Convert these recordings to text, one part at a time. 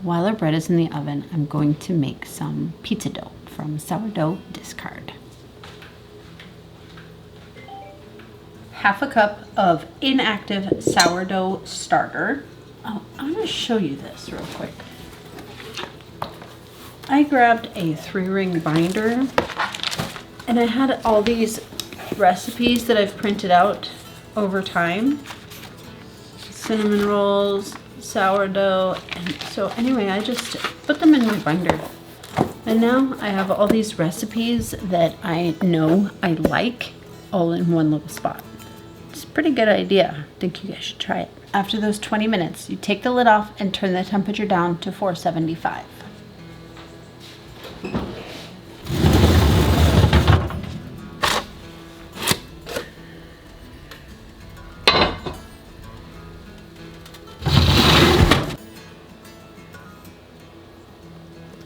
while our bread is in the oven, I'm going to make some pizza dough from sourdough discard. Half a cup of inactive sourdough starter. Oh, I'm going to show you this real quick. I grabbed a 3-ring binder and I had all these recipes that I've printed out over time. Cinnamon rolls, sourdough, and so anyway, I just put them in my binder. And now I have all these recipes that I know I like all in one little spot. It's a pretty good idea. I think you guys should try it. After those 20 minutes, you take the lid off and turn the temperature down to 475.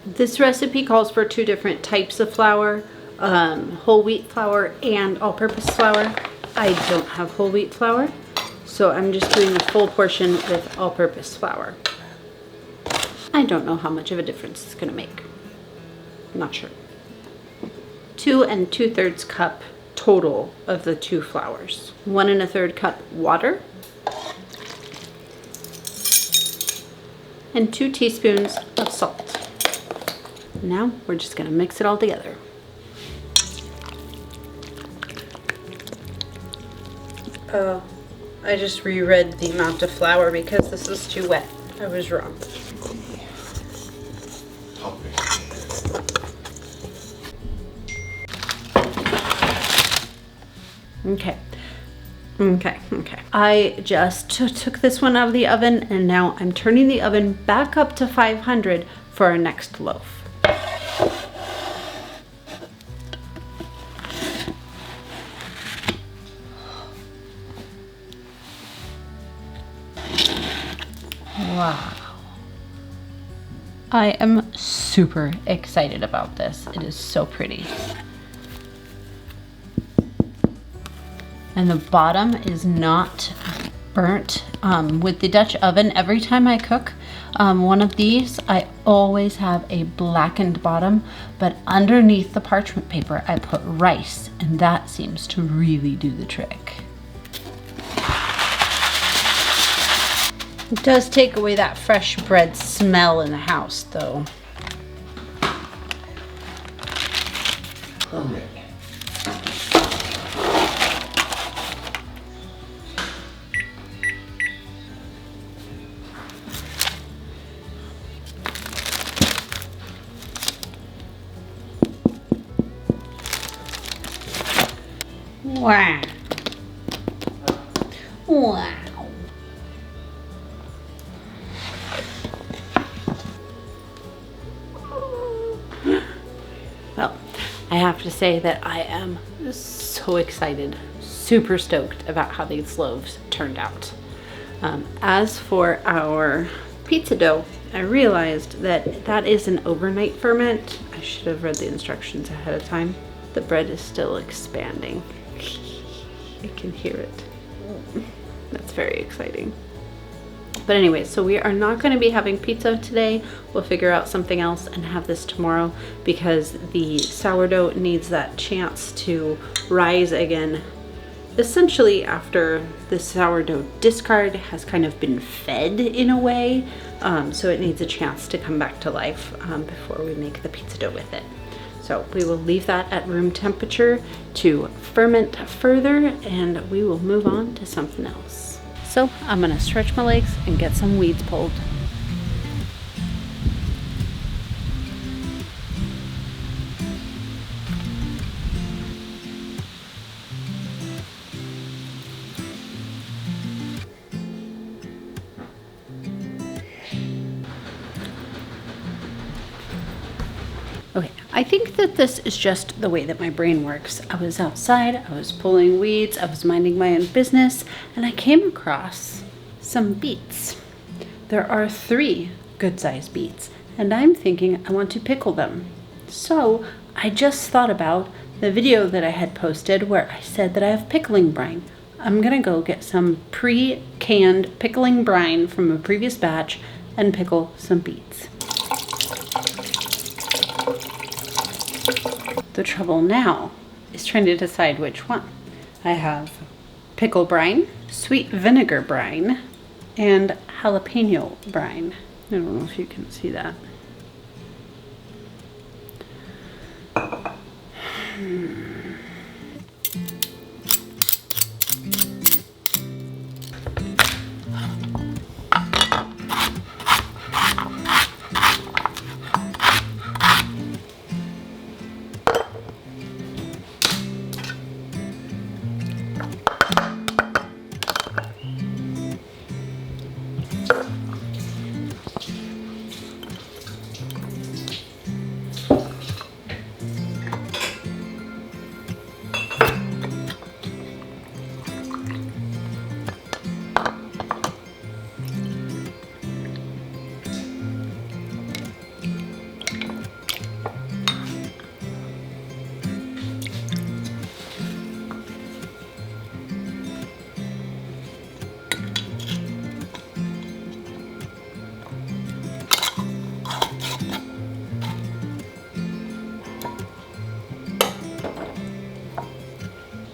This recipe calls for 2 different types of flour, whole wheat flour and all-purpose flour. I don't have whole wheat flour, so I'm just doing a full portion with all-purpose flour. I don't know how much of a difference it's gonna make. I'm not sure. 2 2/3 cup total of the 2 flours. 1 1/3 cup water. And 2 teaspoons of salt. Now we're just gonna mix it all together. Oh, I just reread the amount of flour because this is too wet. I was wrong. Okay. I just took this one out of the oven and now I'm turning the oven back up to 500 for our next loaf. Wow. I am super excited about this. It is so pretty. And the bottom is not burnt. With the Dutch oven, every time I cook one of these, I always have a blackened bottom, but underneath the parchment paper, I put rice, and that seems to really do the trick. It does take away that fresh bread smell in the house, though. Perfect. Wow. Wow. Well, I have to say that I am so excited, super stoked about how these loaves turned out. As for our pizza dough, I realized that that is an overnight ferment. I should have read the instructions ahead of time. The bread is still expanding. I can hear it. That's very exciting. But anyway, so we are not going to be having pizza today. We'll figure out something else and have this tomorrow because the sourdough needs that chance to rise again. Essentially after the sourdough discard has kind of been fed in a way. So it needs a chance to come back to life before we make the pizza dough with it. So we will leave that at room temperature to ferment further and we will move on to something else. So I'm gonna stretch my legs and get some weeds pulled. Okay, I think that this is just the way that my brain works. I was outside, I was pulling weeds, I was minding my own business, and I came across some beets. There are 3 good-sized beets, and I'm thinking I want to pickle them. So I just thought about the video that I had posted where I said that I have pickling brine. I'm gonna go get some pre-canned pickling brine from a previous batch, and pickle some beets. The trouble now is trying to decide which one. I have pickle brine, sweet vinegar brine, and jalapeno brine. I don't know if you can see that.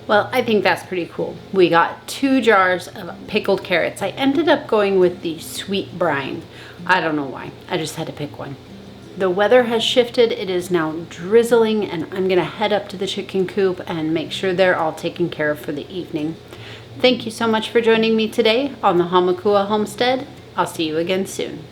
Well, I think that's pretty cool. We got 2 jars of pickled carrots. I ended up going with the sweet brine. I don't know why. I just had to pick one. The weather has shifted. It is now drizzling, and I'm gonna head up to the chicken coop and make sure they're all taken care of for the evening. Thank you so much for joining me today on the Hamakua Homestead. I'll see you again soon.